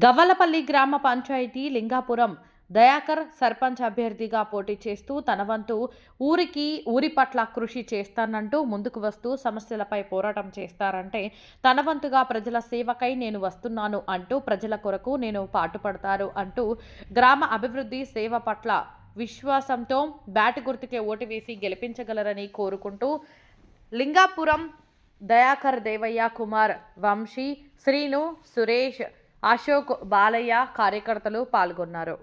గవ్వలపల్లి గ్రామ పంచాయతీ లింగాపురం దయాకర్ సర్పంచ్ అభ్యర్థిగా పోటీ చేస్తూ తన వంతు ఊరి పట్ల కృషి చేస్తానంటూ ముందుకు వస్తూ సమస్యలపై పోరాటం చేస్తారంటే తన వంతుగా ప్రజల సేవకై నేను వస్తున్నాను అంటూ ప్రజల కొరకు నేను పాటుపడతారు అంటూ గ్రామ అభివృద్ధి సేవ పట్ల విశ్వాసంతో బ్యాట్ గుర్తుకే ఓటు వేసి గెలిపించగలరని కోరుకుంటూ లింగాపురం దయాకర్ దేవయ్య కుమార్ వంశీ శ్రీను సురేష్ అశోక్ బాలయ్య కార్యకర్తలు పాల్గొన్నారు.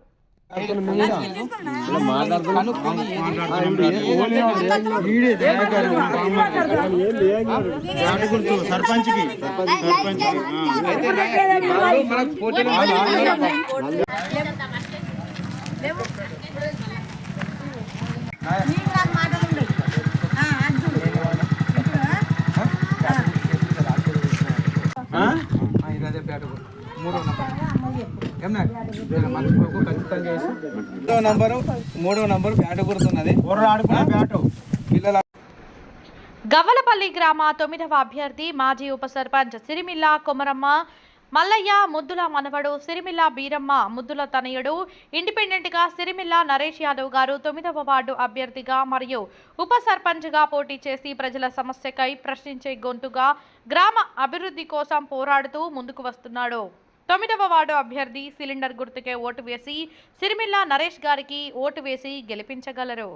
మూడో నంబరు బ్యాట్ గుర్తున్నది. గవ్వలపల్లి గ్రామ 9వ అభ్యర్థి మాజీ ఉప సర్పంచ్ సిరిమిల్ల కొమరమ్మ మల్లయ్య ముద్దుల మనవడు సిరిమిల్ల బీరమ్మ ముద్దుల తనయుడు ఇండిపెండెంట్గా సిరిమిల్ల నరేష్ యాదవ్ గారు 9వ వార్డు అభ్యర్థిగా మరియు ఉప సర్పంచ్గా పోటీ చేసి ప్రజల సమస్యకై ప్రశ్నించే గొంతుగా గ్రామ అభివృద్ధి కోసం పోరాడుతూ ముందుకు వస్తున్నాడు. 9వ వార్డు అభ్యర్థి సిలిండర్ గుర్తుకే ఓటు వేసి సిరిమిల్ల నరేష్ గారికి ఓటు వేసి గెలిపించగలరు.